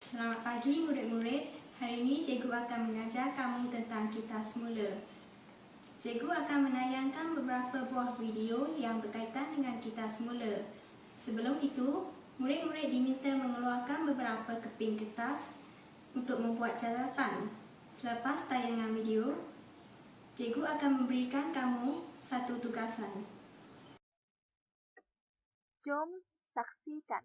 Selamat pagi murid-murid. Hari ini cikgu akan mengajar kamu tentang kitas semula. Cikgu akan menayangkan beberapa buah video yang berkaitan dengan kitas semula. Sebelum itu, murid-murid diminta mengeluarkan beberapa keping kertas untuk membuat catatan. Selepas tayangan video, cikgu akan memberikan kamu satu tugasan. Jom saksikan.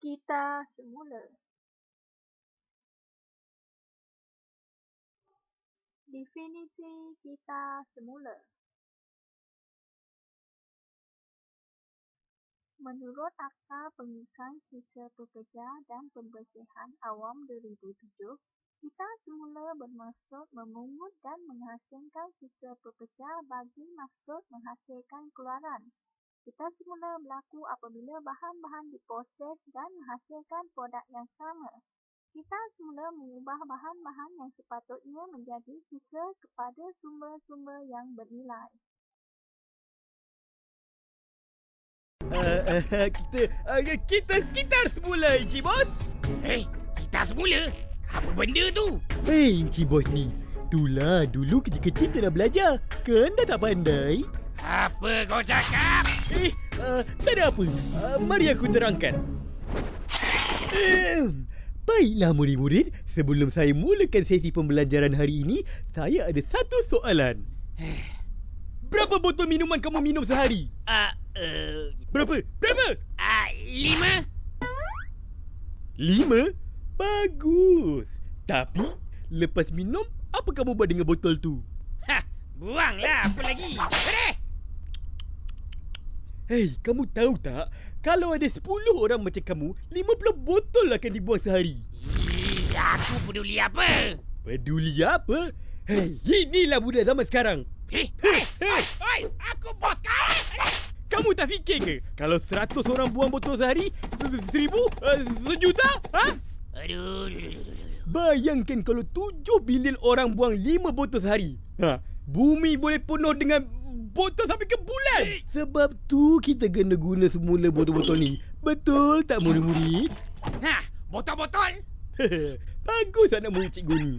Kita semula. Definisi kita semula. Menurut Akta Pengurusan Sisa Pekerja dan Pembersihan Awam 2007, kita semula bermaksud memungut dan menghasilkan sisa pekerja bagi maksud menghasilkan keluaran. Kita semula berlaku apabila bahan-bahan diproses dan menghasilkan produk yang sama. Kita semula mengubah bahan-bahan yang sepatutnya menjadi sisa kepada sumber-sumber yang bernilai. Kita semula, Encik Bos. Kita semula? Apa benda tu? Encik Bos ni. Itulah dulu kecil-kecil kita dah belajar. Kan dah tak pandai? Apa kau cakap? Tak ada apa. Mari aku terangkan. Baiklah murid-murid. Sebelum saya mulakan sesi pembelajaran hari ini, saya ada satu soalan. Berapa botol minuman kamu minum sehari? Berapa? 5? 5? Bagus. Tapi, lepas minum, apa kamu buat dengan botol tu? Buanglah, apa lagi? Hei, kamu tahu tak? Kalau ada 10 orang macam kamu, 50 botol akan dibuang sehari. Aku peduli apa? Peduli apa? Hei, inilah budak zaman sekarang. Aku bos kau. Kamu tak fikir ke? Kalau 100 orang buang botol sehari, 1000, sejuta? Aduh. Bayangkan kalau 7 bilion orang buang 5 botol sehari. Bumi boleh penuh dengan botol sampai ke bulan. Sebab tu kita kena guna semula botol-botol ni. Betul tak murid-murid? Botol-botol? Bagus anak murid cikgu ni.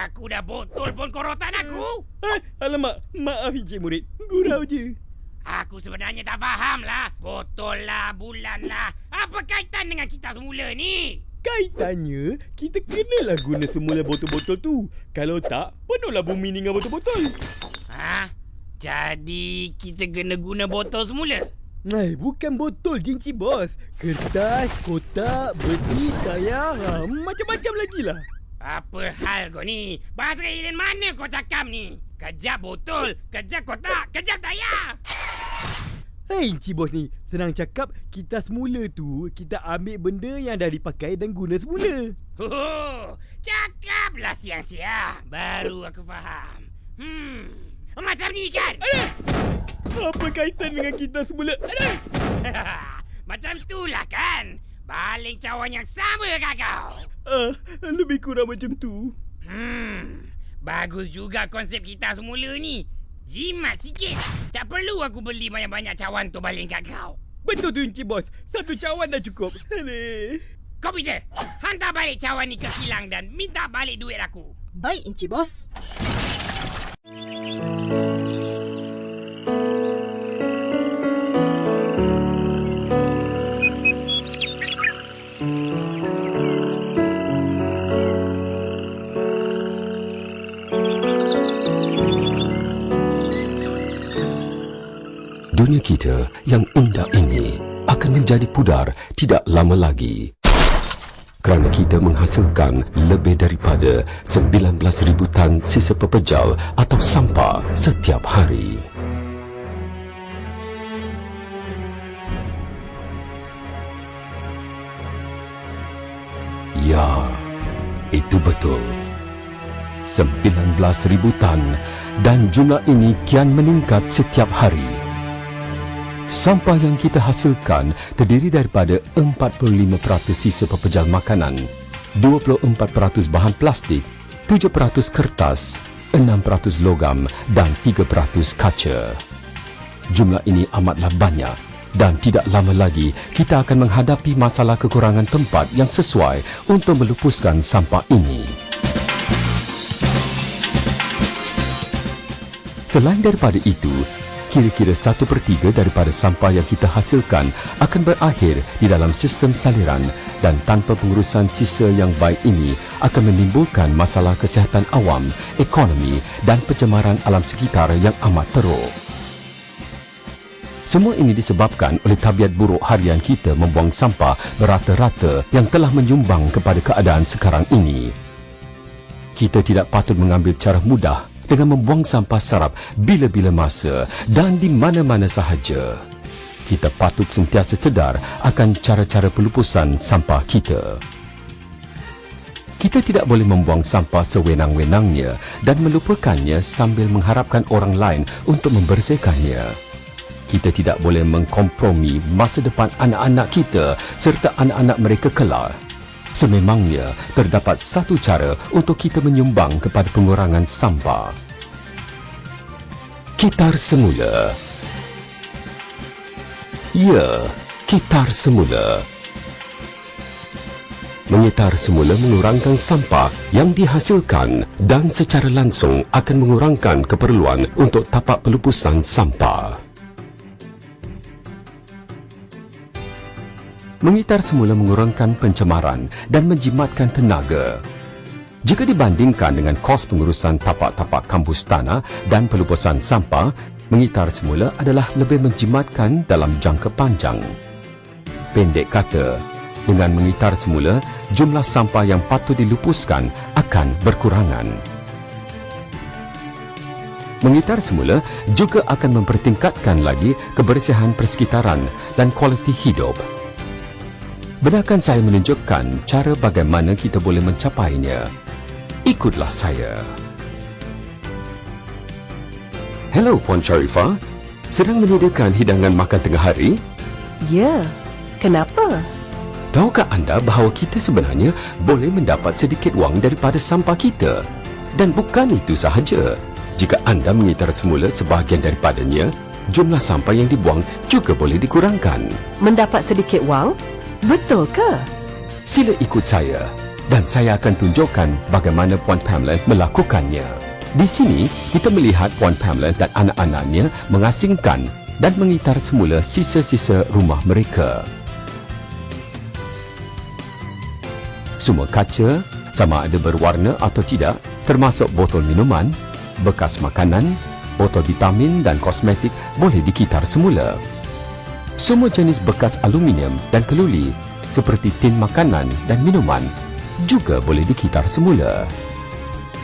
Aku dah botol pun korotan aku. Alamak, maaf Encik Murid. Gurau je. Aku sebenarnya tak faham lah. Botol lah, bulan lah. Apa kaitan dengan kita semula ni? Kaitannya, kita kenalah guna semula botol-botol tu. Kalau tak, penuhlah bumi ni dengan botol-botol. Jadi kita kena guna botol semula? Bukan botol je Encik Bos. Kertas, kotak, besi, tayar, macam-macam lagi lah. Apa hal kau ni? Bahasa alien mana kau cakap ni? Kejap botol, kejap kotak, kejap tayar. Hei Encik Bos ni, senang cakap kita semula tu, kita ambil benda yang dah dipakai dan guna semula. Cakaplah siang-siang. Baru aku faham. Macam ni kan? Apa kaitan dengan kita semula? Macam itulah kan? Baling cawan yang sama kat kau. Lebih kurang macam tu. Bagus juga konsep kita semula ni. Jimat sikit. Tak perlu aku beli banyak-banyak cawan tu baling kat kau. Betul tu Encik Bos. Satu cawan dah cukup. Komputer, hantar balik cawan ni ke kilang dan minta balik duit aku. Baik Encik Bos. Dunia kita yang indah ini akan menjadi pudar tidak lama lagi. Kerana kita menghasilkan lebih daripada 19,000 tan sisa pepejal atau sampah setiap hari. Ya, itu betul. 19,000 tan dan jumlah ini kian meningkat setiap hari. Sampah yang kita hasilkan terdiri daripada 45% sisa pepejal makanan, 24% bahan plastik, 7% kertas, 6% logam dan 3% kaca. Jumlah ini amatlah banyak dan tidak lama lagi kita akan menghadapi masalah kekurangan tempat yang sesuai untuk melupuskan sampah ini. Selain daripada itu, kira-kira 1/3 daripada sampah yang kita hasilkan akan berakhir di dalam sistem saliran dan tanpa pengurusan sisa yang baik ini akan menimbulkan masalah kesihatan awam, ekonomi dan pencemaran alam sekitar yang amat teruk. Semua ini disebabkan oleh tabiat buruk harian kita membuang sampah berata-rata yang telah menyumbang kepada keadaan sekarang ini. Kita tidak patut mengambil cara mudah dengan membuang sampah sarap bila-bila masa dan di mana-mana sahaja. Kita patut sentiasa sedar akan cara-cara pelupusan sampah kita. Kita tidak boleh membuang sampah sewenang-wenangnya dan melupakannya sambil mengharapkan orang lain untuk membersihkannya. Kita tidak boleh mengkompromi masa depan anak-anak kita serta anak-anak mereka kelak. Sememangnya, terdapat satu cara untuk kita menyumbang kepada pengurangan sampah. Kitar semula. Ya, kitar semula. Mengitar semula mengurangkan sampah yang dihasilkan dan secara langsung akan mengurangkan keperluan untuk tapak pelupusan sampah. Mengitar semula mengurangkan pencemaran dan menjimatkan tenaga. Jika dibandingkan dengan kos pengurusan tapak-tapak kampus tanah dan pelupusan sampah, mengitar semula adalah lebih menjimatkan dalam jangka panjang. Pendek kata, dengan mengitar semula, jumlah sampah yang patut dilupuskan akan berkurangan. Mengitar semula juga akan mempertingkatkan lagi kebersihan persekitaran dan kualiti hidup. Benarkan saya menunjukkan cara bagaimana kita boleh mencapainya. Ikutlah saya. Hello, Puan Sharifah. Sedang menyediakan hidangan makan tengah hari? Ya, kenapa? Tahukah anda bahawa kita sebenarnya boleh mendapat sedikit wang daripada sampah kita? Dan bukan itu sahaja. Jika anda mengitar semula sebahagian daripadanya, jumlah sampah yang dibuang juga boleh dikurangkan. Mendapat sedikit wang? Betul ke? Sila ikut saya dan saya akan tunjukkan bagaimana Puan Pamela melakukannya. Di sini, kita melihat Puan Pamela dan anak-anaknya mengasingkan dan mengitar semula sisa-sisa rumah mereka. Semua kaca, sama ada berwarna atau tidak, termasuk botol minuman, bekas makanan, botol vitamin dan kosmetik boleh dikitar semula. Semua jenis bekas aluminium dan keluli seperti tin makanan dan minuman juga boleh dikitar semula.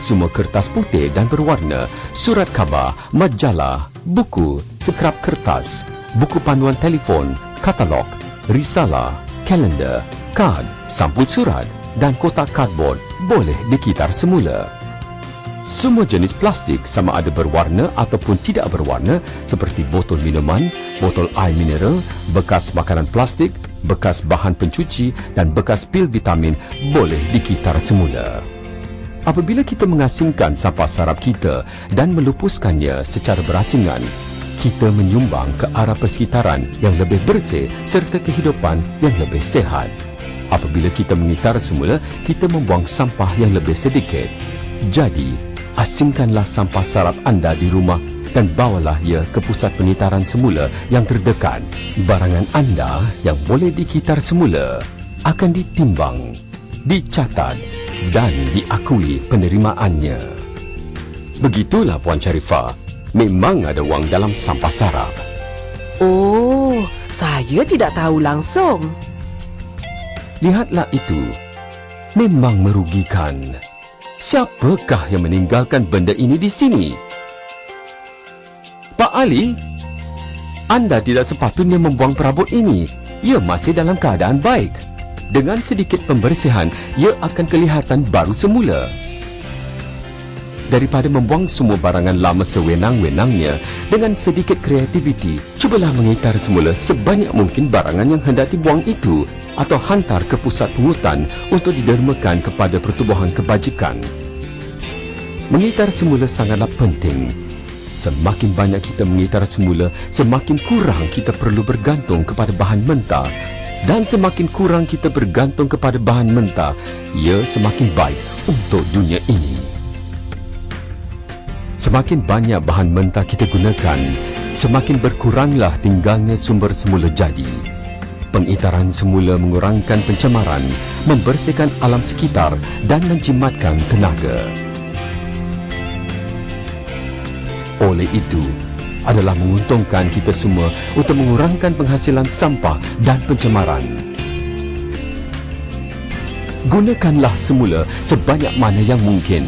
Semua kertas putih dan berwarna, surat khabar, majalah, buku, skrap kertas, buku panduan telefon, katalog, risalah, kalender, kad, sampul surat dan kotak kardbord boleh dikitar semula. Semua jenis plastik sama ada berwarna ataupun tidak berwarna seperti botol minuman, botol air mineral, bekas makanan plastik, bekas bahan pencuci dan bekas pil vitamin boleh dikitar semula. Apabila kita mengasingkan sampah sarap kita dan melupuskannya secara berasingan, kita menyumbang ke arah persekitaran yang lebih bersih serta kehidupan yang lebih sehat. Apabila kita mengitar semula, kita membuang sampah yang lebih sedikit. Jadi, asingkanlah sampah sarap anda di rumah dan bawalah ia ke pusat pengitaran semula yang terdekat. Barangan anda yang boleh dikitar semula akan ditimbang, dicatat dan diakui penerimaannya. Begitulah Puan Sharifah, memang ada wang dalam sampah sarap. Oh, saya tidak tahu langsung. Lihatlah itu, memang merugikan. Siapakah yang meninggalkan benda ini di sini? Pak Ali, anda tidak sepatutnya membuang perabot ini. Ia masih dalam keadaan baik. Dengan sedikit pembersihan, ia akan kelihatan baru semula. Daripada membuang semua barangan lama sewenang-wenangnya, dengan sedikit kreativiti, cubalah mengitar semula sebanyak mungkin barangan yang hendak dibuang itu atau hantar ke pusat pungutan untuk didermakan kepada pertubuhan kebajikan. Mengitar semula sangatlah penting. Semakin banyak kita mengitara semula, semakin kurang kita perlu bergantung kepada bahan mentah. Dan semakin kurang kita bergantung kepada bahan mentah, ia semakin baik untuk dunia ini. Semakin banyak bahan mentah kita gunakan, semakin berkuranglah tinggalnya sumber semula jadi. Pengitaran semula mengurangkan pencemaran, membersihkan alam sekitar dan menjimatkan tenaga. Oleh itu, adalah menguntungkan kita semua untuk mengurangkan penghasilan sampah dan pencemaran. Gunakanlah semula sebanyak mana yang mungkin.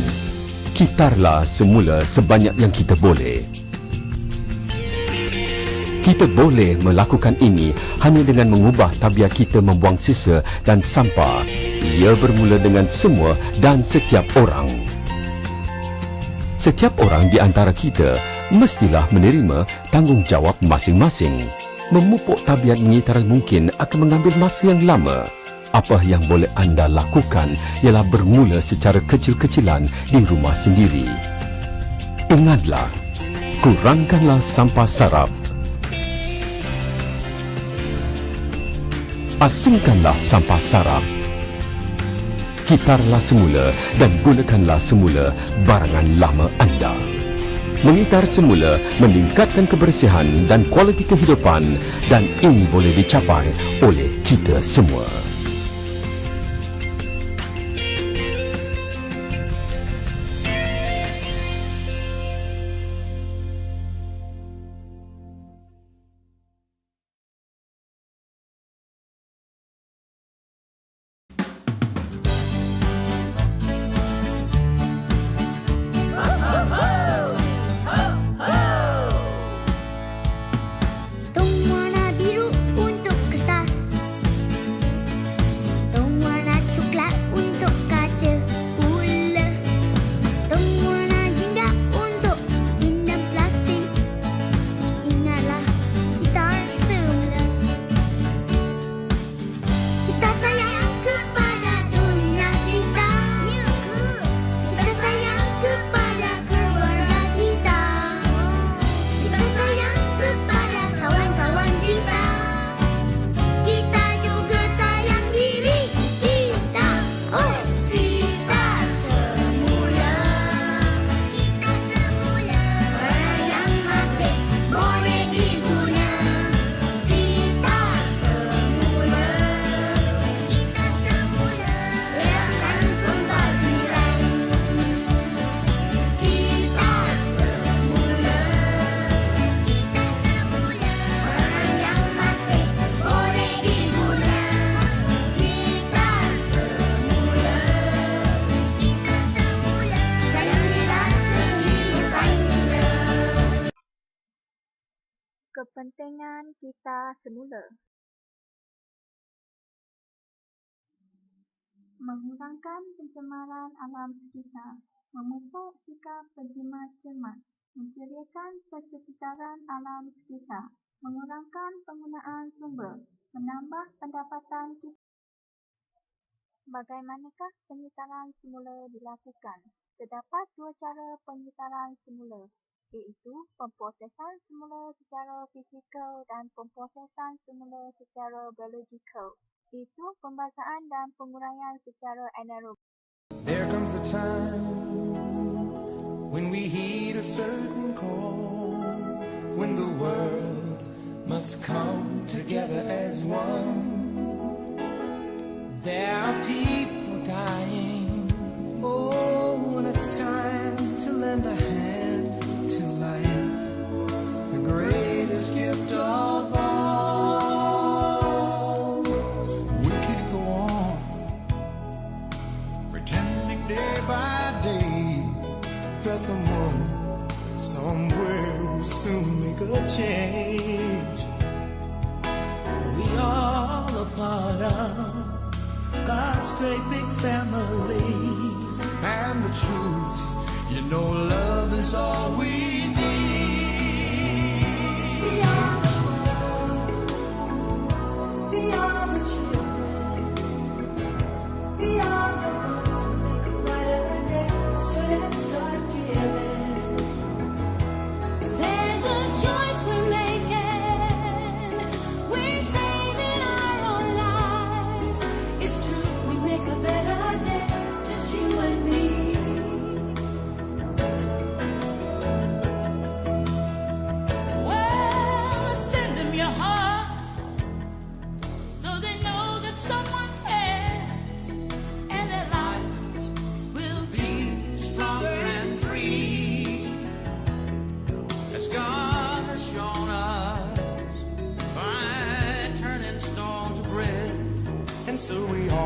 Kitarlah semula sebanyak yang kita boleh. Kita boleh melakukan ini hanya dengan mengubah tabiat kita membuang sisa dan sampah. Ia bermula dengan semua dan setiap orang. Setiap orang di antara kita mestilah menerima tanggungjawab masing-masing. Memupuk tabiat mengitara mungkin akan mengambil masa yang lama. Apa yang boleh anda lakukan ialah bermula secara kecil-kecilan di rumah sendiri. Ingatlah, kurangkanlah sampah sarap. Asingkanlah sampah sarap. Kitarlah semula dan gunakanlah semula barangan lama anda. Mengitar semula meningkatkan kebersihan dan kualiti kehidupan, dan ini boleh dicapai oleh kita semua. Kepentingan kita semula. Menghilangkan pencemaran alam sekitar, memupuk sikap berjimat cermat, menceriakan persekitaran alam sekitar, mengurangkan penggunaan sumber, menambah pendapatan kita. Bagaimanakah pengitaran semula dilakukan? Terdapat dua cara pengitaran semula, iaitu pemprosesan semula secara fizikal dan pemprosesan semula secara biologikal, iaitu pembasaan dan penguraian secara anaerob. There comes a time when we heed a certain call, when the world must come together as one. There are people dying, oh, and it's time to lend a hand to life, the greatest gift of all. We can't go on pretending day by day that someone somewhere will soon make a change. We all a part of God's great big family, and the truth, you know, love is all we need. Beyond the world, beyond the children, beyond the ones who make a brighter day. So let's start giving.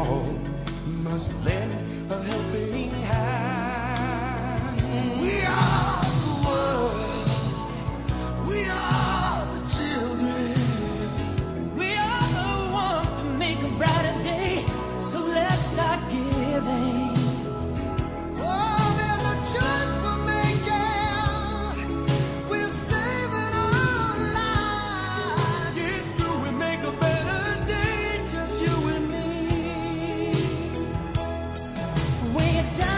all must lend a helping hand. We are the world. We are the children. We are the one to make a brighter day. So let's start giving. Oh, there's a choice we're making. We're saving our lives. It's true, we make a better day, just you and me. Way down.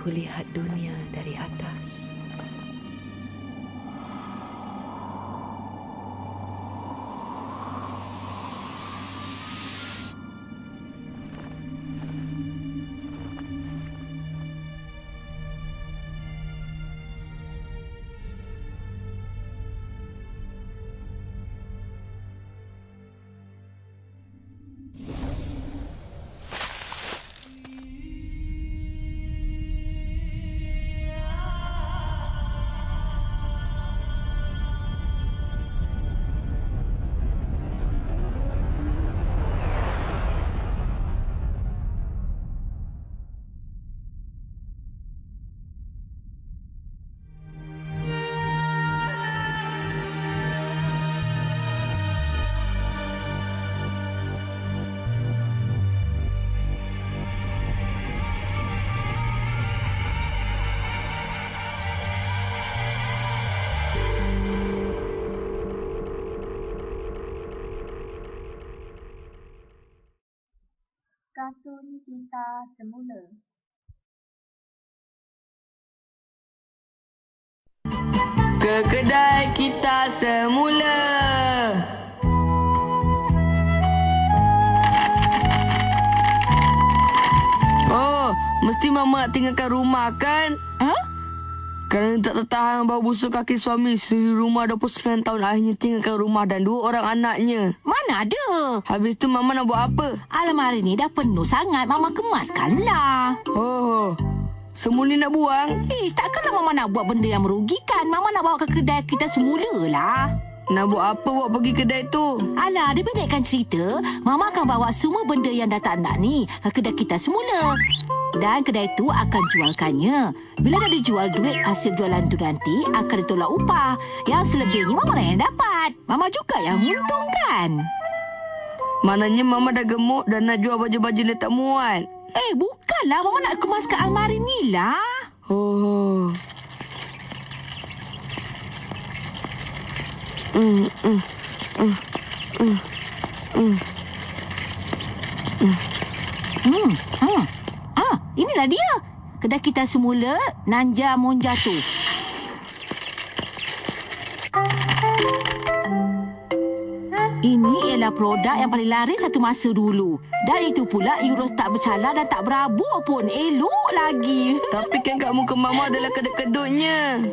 Ku lihat dunia dari atas. Kartun kita semula. Ke kedai kita semula. Oh, mesti Mama nak tinggalkan rumah kan? Kerana tak tertahan bau busuk kaki suami sendiri rumah 29 tahun akhirnya tinggalkan rumah dan 2 orang anaknya. Mana ada? Habis tu Mama nak buat apa? Almari ni dah penuh sangat. Mama kemaskanlah. Oh, semua ni nak buang? Takkanlah Mama nak buat benda yang merugikan. Mama nak bawa ke kedai kita semula lah. Nak buat apa buat pergi kedai tu? Alah, dipendekkan cerita. Mama akan bawa semua benda yang dah tak nak ni ke kedai kita semula. Dan kedai tu akan jualkannya. Bila dah dijual, duit hasil jualan tu nanti akan ditolak upah. Yang selebihnya Mama lah yang dapat. Mama juga yang untungkan. Maknanya Mama dah gemuk dan nak jual baju-baju ni tak muat. Bukanlah. Mama nak kemaskan almari ni lah. Oh. Inilah dia. Kedai kita semula, Nanja Monjatu. Ini ialah produk yang paling laris satu masa dulu. Dan itu pula Euros tak bercalar dan tak berabuk pun. Elok lagi. Tapi kan kat muka Mama adalah kedut-kedutnya.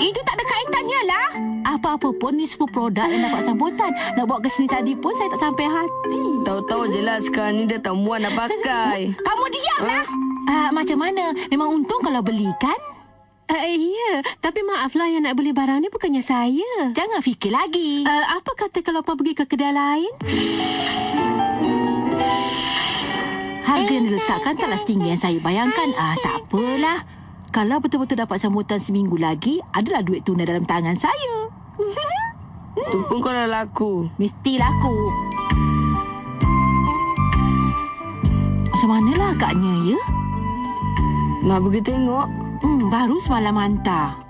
Itu tak ada kaitannya lah. Apa-apa pun ni semua produk yang dapat sambutan. Nak bawa ke sini tadi pun saya tak sampai hati. Tahu-tahu je lah sekarang ni dah tak muat nak pakai. Kamu diamlah. Macam mana? Memang untung kalau beli kan? Ya, tapi maaflah yang nak beli barang ni bukannya saya. Jangan fikir lagi. Apa kata kalau Pak pergi ke kedai lain? Harga yang diletakkan taklah setinggi yang saya bayangkan. Tak apalah. Kalau betul-betul dapat sambutan seminggu lagi, adalah duit tunai dalam tangan saya. Tu pun kalau laku. Mesti laku. Macam manalah agaknya, ya? Nak pergi tengok? Baru semalam hantar.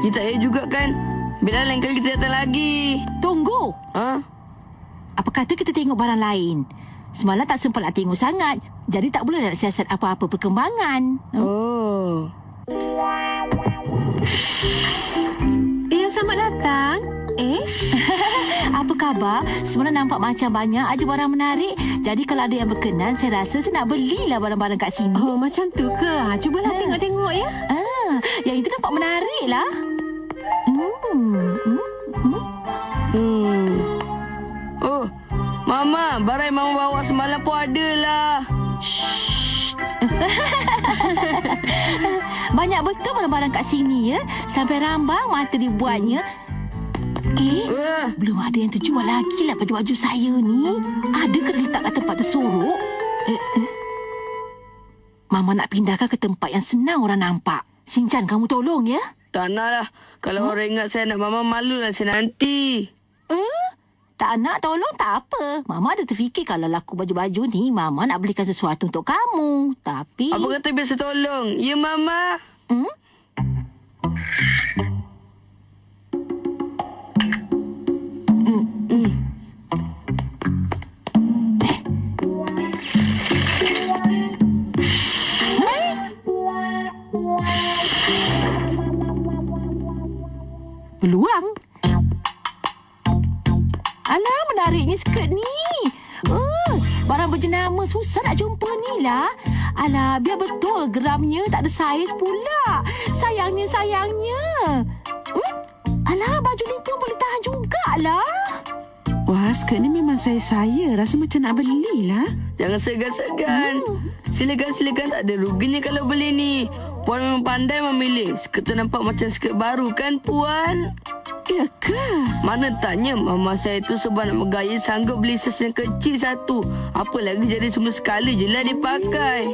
Ya tak payah juga kan? Bila lain kali kita datang lagi. Tunggu. Apa kata kita tengok barang lain? Semalam tak sempat nak tengok sangat. Jadi tak boleh nak siasat apa-apa perkembangan. Oh. Ya, selamat datang. Apa khabar? Semalam nampak macam banyak aja barang menarik. Jadi kalau ada yang berkenan, saya rasa saya nak belilah barang-barang kat sini. Oh, macam tu ke? Cubalah tengok-tengok ya. Yang itu nampak menarik lah. Oh, Mama, barang yang Mama bawa semalam pun ada lah. Banyak betul barang-barang kat sini ya. Sampai rambang mata dibuatnya. Belum ada yang terjual lagi lah baju-baju saya ni. Ada ke letak kat tempat tersorok? Mama nak pindahkan ke tempat yang senang orang nampak. Sinchan, kamu tolong ya. Tak nak lah. Kalau orang ingat saya nak Mama, malulah saya nanti. Tak nak tolong tak apa. Mama ada terfikir kalau laku baju-baju ni, Mama nak belikan sesuatu untuk kamu. Tapi... Apa kata biasa tolong? Ya, Mama? peluang. Alah, menariknya skirt ni. Barang berjenama susah nak jumpa ni lah. Alah, biar betul geramnya, tak ada saiz pula. Sayangnya. Alah, baju ni pun boleh tahan jugalah. Wah, skirt ni memang saya. Rasa macam nak belilah. Jangan segan-segan. Silakan, tak ada ruginya kalau beli ni. Puan memang pandai memilih. Skirt tu nampak macam skirt baru kan, Puan? Ya ke? Mana tanya mama saya tu sebab nak bergaya sanggup beli saiz yang kecil satu. Apa lagi jadi semua sekali je lah dipakai.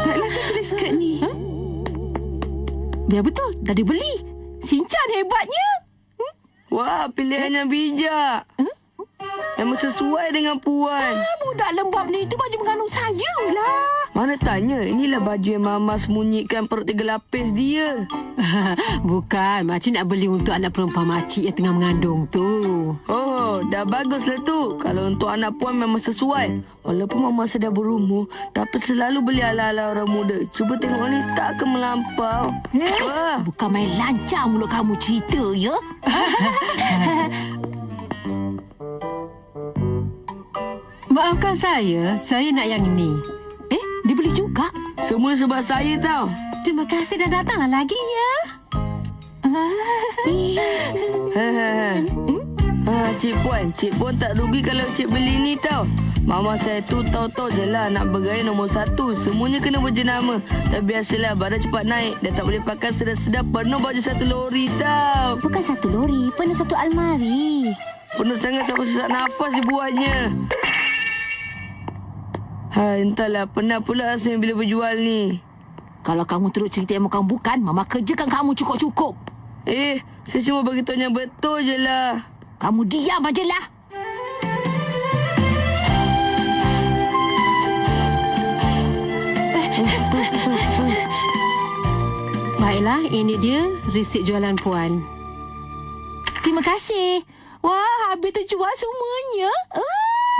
Baiklah, saya beli skirt ni. Biar betul, dah dibeli. Sinchan hebatnya. Wah, pilihan yang bijak. Yang sesuai dengan Puan. Budak lembab ni, itu baju mengandung saya lah. Mana tanya, inilah baju yang Mama sembunyikan perut 3 lapis dia. Bukan, makcik nak beli untuk anak perempuan makcik yang tengah mengandung tu. Oh, dah baguslah tu. Kalau untuk anak Puan memang sesuai. Walaupun Mama sudah berumur, tapi selalu beli ala-ala orang muda. Cuba tengok ni, tak akan melampau. Wah. Bukan main lancar mulut kamu cerita, ya? Maafkan saya nak yang ini. Dibeli juga? Semua sebab saya tau. Terima kasih dah datanglah lagi, ya. Cik Puan tak rugi kalau Cik beli ni tau. Mama saya tu tahu-tahu je lah nak bergaya nombor 1. Semuanya kena berjenama. Tapi biasalah badan cepat naik. Dah tak boleh pakai sedap-sedap penuh baju 1 lori tau. Bukan 1 lori, penuh 1 almari. Penuh sangat sampai sesak nafas dibuatnya. Entahlah, penat pula rasanya bila berjual ni. Kalau kamu terus cerita yang kamu bukan, Mama kerjakan kamu cukup-cukup. Saya cuma beritahu yang betul je lah. Kamu diam aje lah. Baiklah, ini dia resit jualan Puan. Terima kasih. Wah, habis terjual semuanya.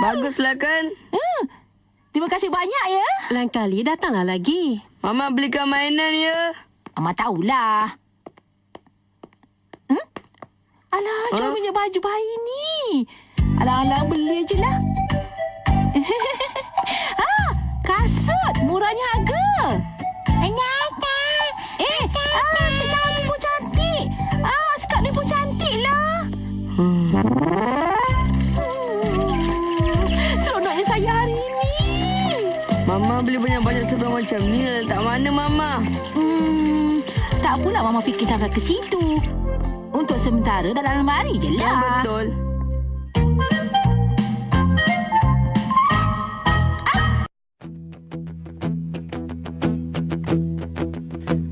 Baguslah kan? Terima kasih banyak ya. Lain kali datanglah lagi. Mama belikan mainan ya. Mama tahulah. Alah, comelnya baju bayi ni. Alah, beli je lah. Kasut. Murahnya harga. Secara ni pun cantik. Skirt ni pun cantik lah. Seronoknya saya hari ni. Mama beli banyak-banyak sebelah macam ni. Tak mana Mama? Tak pula Mama fikir sampai ke situ. Untuk sementara dalam lemari je lah. Betul.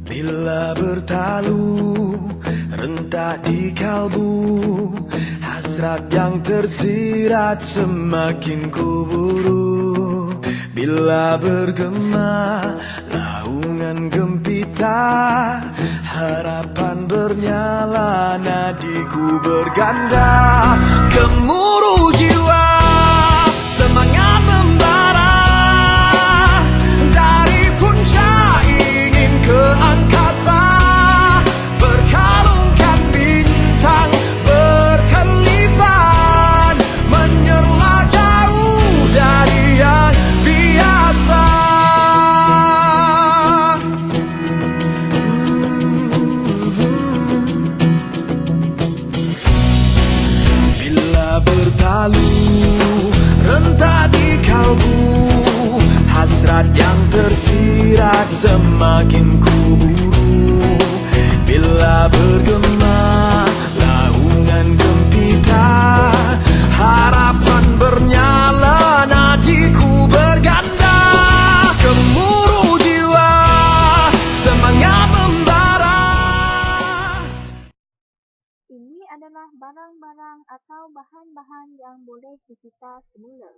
Bila bertalu rentak di kalbu, hasrat yang tersirat semakin kuburu. Bila bergema laungan gempita, harapan bernyala, nadiku berganda. Gemuruh jiwa, semangat membara, dari puncak ingin ke angkasa, berkalungkan bintang berkelipan, menyerlah jauh dari yang biasa. Bertalu rentak di kalbu, hasrat yang tersirat semakin kuburu. Bila bergema laungan gempita, harapan bernyala, nadiku berganda. Gemuruh jiwa, semangat membara. Ini adalah barang-barang atau bahan-bahan yang boleh kita semula.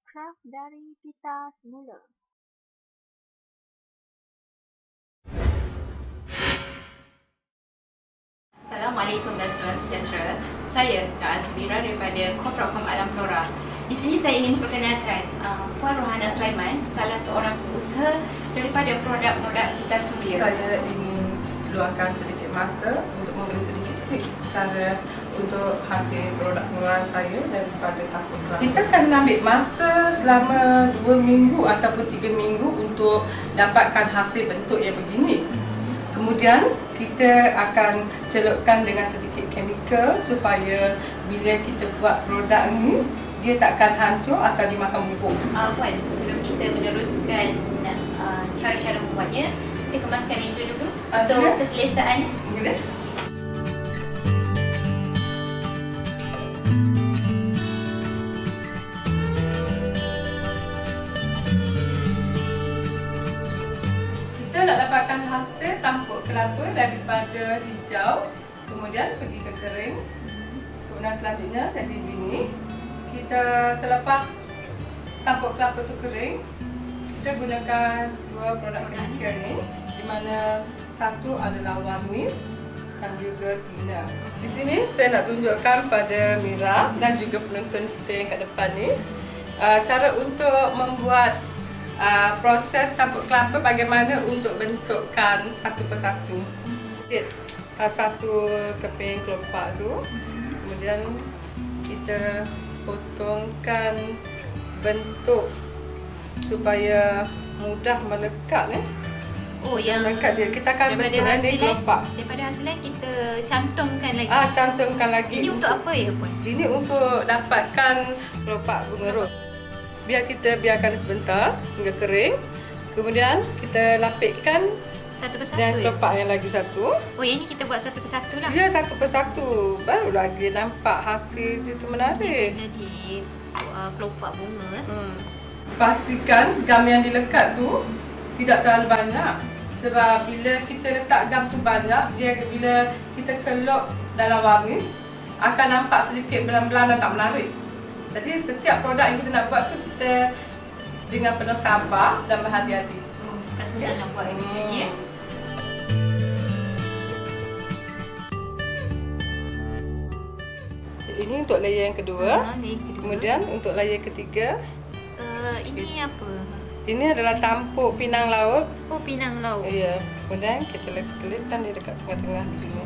Craft dari kita semula. Assalamualaikum dan salam sejahtera. Saya Kak Azmira daripada Corporate Alam Flora. Di sini saya ingin perkenalkan Puan Rohana Sulaiman, salah seorang pengusaha daripada produk-produk gitar suria. Saya ingin luangkan sedikit masa untuk memberi sedikit tips cara untuk hasil produk pengeluaran saya daripada tampuk kelapa. Kita akan ambil masa selama 2 minggu ataupun 3 minggu untuk dapatkan hasil bentuk yang begini. Kemudian kita akan celupkan dengan sedikit chemical supaya bila kita buat produk ni dia takkan hancur atau dimakan bubuk. Puan, sebelum kita meneruskan cara-cara membuatnya, kita kemaskan hijau dulu untuk keselesaan. Boleh? Kita nak dapatkan hasil tampuk kelapa daripada hijau, kemudian pergi ke kering. Kemudian selanjutnya jadi bini. Kita selepas tampuk kelapa tu kering, kita gunakan 2 produk chemical ni, di mana satu adalah warnis dan juga thinner. Di sini saya nak tunjukkan pada Mira dan juga penonton kita yang kat depan ni cara untuk membuat proses tampuk kelapa, bagaimana untuk bentukkan satu persatu. Satu keping kelopak tu, kemudian kita potongkan bentuk supaya mudah melekat ni. Oh, yang melekat dia. Kita akan bentukkan dia kelopak. Daripada hasilnya kita cantumkan lagi. Cantumkan lagi. Ini untuk apa ya, Puan? Ini untuk dapatkan kelopak bunga ros. Biarkan sebentar hingga kering. Kemudian kita lapikkan satu persatu dan kelopak yang lagi satu. Oh, yang ni kita buat satu persatu lah. Ya, satu persatu. Baru lagi nampak hasil dia tu menarik. Jadi kelopak bunga. Pastikan gam yang dilekat tu tidak terlalu banyak. Sebab bila kita letak gam tu banyak, dia bila kita celup dalam warnis akan nampak sedikit belang-belang dan tak menarik. Jadi setiap produk yang kita nak buat tu kita dengan penuh sabar dan berhati-hati. Senang nak buat macam ni ya. Ini untuk layer yang kedua. Kemudian untuk layer ketiga. Ini apa? Ini adalah tampuk pinang laut. Oh, pinang laut. Ya. Kemudian kita kelipkan dia dekat tengah-tengah begini.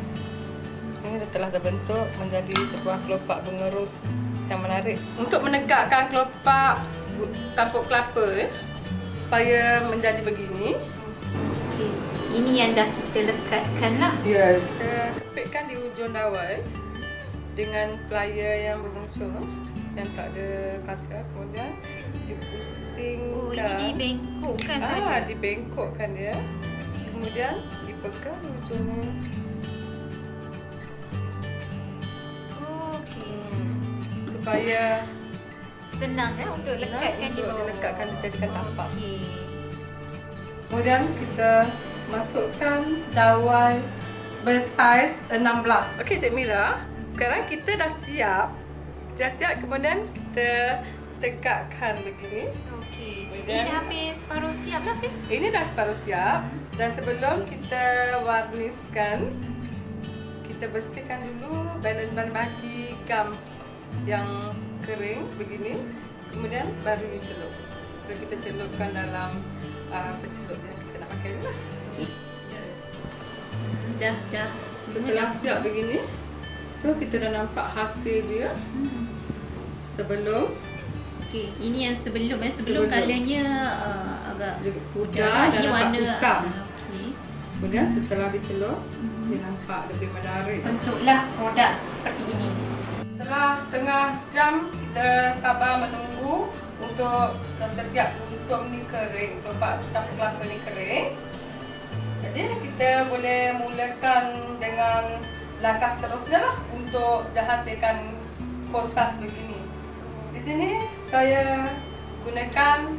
Ini telah terbentuk menjadi sebuah kelopak bunga ros yang menarik. Untuk menegakkan kelopak tampuk kelapa supaya menjadi begini. Okey. Ini yang dah kita lekatkan lah. Ya, kita kepitkan di ujung dawai dengan plier yang bermuncul yang tak ada kata. Kemudian dipusingkan. Oh, ini dibengkokkan saja. Dibengkokkan dia. Kemudian dipegang ujungnya. Okey. Supaya senang untuk lekatkan di bawah. Lekatkan dijadikan tapak. Okey. Kemudian kita masukkan dawai bersaiz 16. Okey, Cik Mira. Sekarang kita dah siap. Kemudian kita tegakkan begini. Okey. Ini dah hampir separuh siap lah ke? Ini dah separuh siap. Dan sebelum kita warniskan, kita bersihkan dulu bagi gam yang kering begini. Kemudian baru dicelup. Baru kita celupkan dalam pencelup yang kita nak pakai ni lah. Dah. Setelah siap begini, tu kita dah nampak hasil dia. Sebelum. Okey, ini yang sebelum colournya agak sedikit pudar dan nampak kusam. Okey. Kemudian setelah dicelup, dia nampak lebih menarik. Bentuklah produk seperti ini. Setelah setengah jam kita sabar menunggu untuk setiap bentuk ni kering, kelopak tampuk kelapa ni kering. Jadi kita boleh mulakan dengan langkah seterusnya lah untuk hasilkan kosas begini. Di sini saya gunakan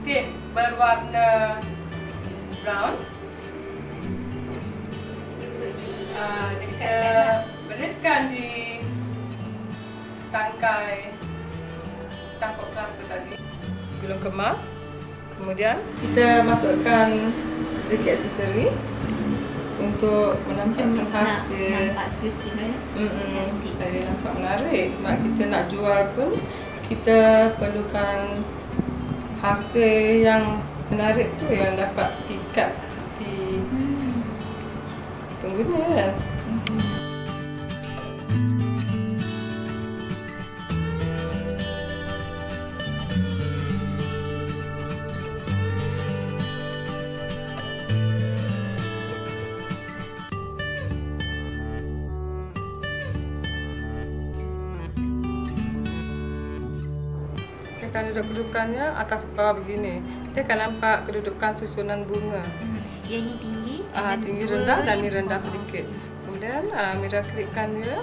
tip berwarna brown. Kita belitkan di tangkai tampuk kelapa tadi, gulung kemas. Kemudian kita masukkan sedikit aksesori untuk menampakkan hasil. Nampak eksklusif ya. Cantik. Jadi nampak menarik. Mak kita nak jual pun kita perlukan hasil yang menarik tu yang dapat pikat hati pengguna kan. Akan duduk kedudukannya atas bawah begini. Kita akan nampak kedudukan susunan bunga. Yang ni tinggi, Tinggi rendah dan ni rendah sedikit. Kemudian Mira klipkan dia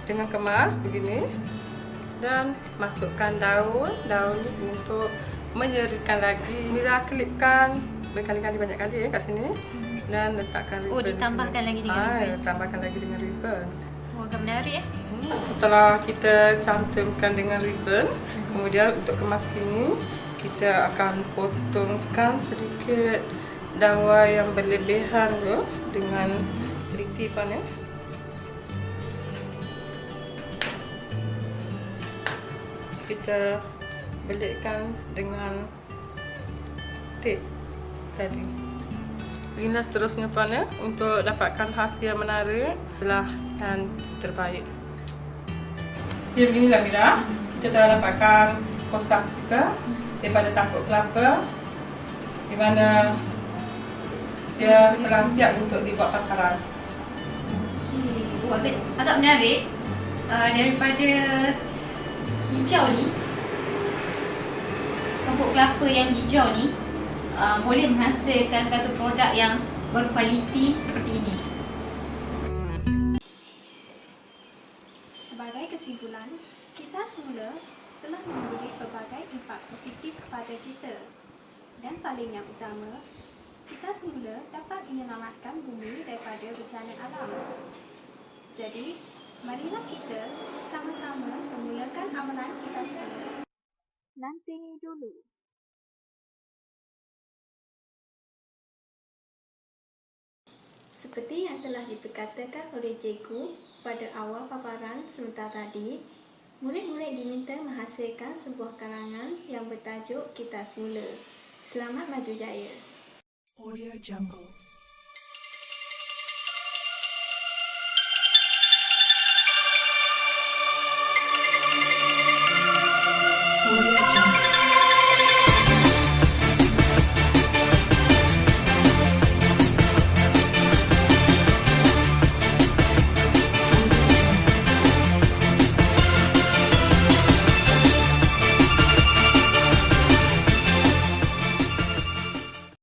dengan kemas begini dan masukkan daun untuk menyerikan lagi. Mira klipkan berkali-kali, banyak kali kat sini dan letakkan ribbon. Ditambahkan lagi dengan ribbon. Tambahkan lagi dengan ribbon. Agak menarik ya. Setelah kita cantumkan dengan ribbon, kemudian untuk kemas ini kita akan potongkan sedikit dawa yang berlebihan tu dengan litipan ya. Kita belitkan dengan tip tadi. Beginilah seterusnya puan ya, untuk dapatkan hasil yang menarik dan terbaik. Ya, beginilah Mira, kita telah dapatkan kosas kita daripada tangkuk kelapa di mana dia telah siap untuk dibuat pasaran. Agak menarik. Daripada hijau ni, tangkuk kelapa yang hijau ni boleh menghasilkan satu produk yang berkualiti seperti ini. Sebagai kesimpulan, kita semula telah memberi pelbagai impak positif kepada kita. Dan paling yang utama, kita semula dapat menyelamatkan bumi daripada bencana alam. Jadi, marilah kita sama-sama memulakan amalan kita semula. Nanti dulu. Seperti yang telah diperkatakan oleh cikgu pada awal paparan sebentar tadi, murid-murid diminta menghasilkan sebuah karangan yang bertajuk Kita Semula. Selamat maju jaya. Audio Jungle.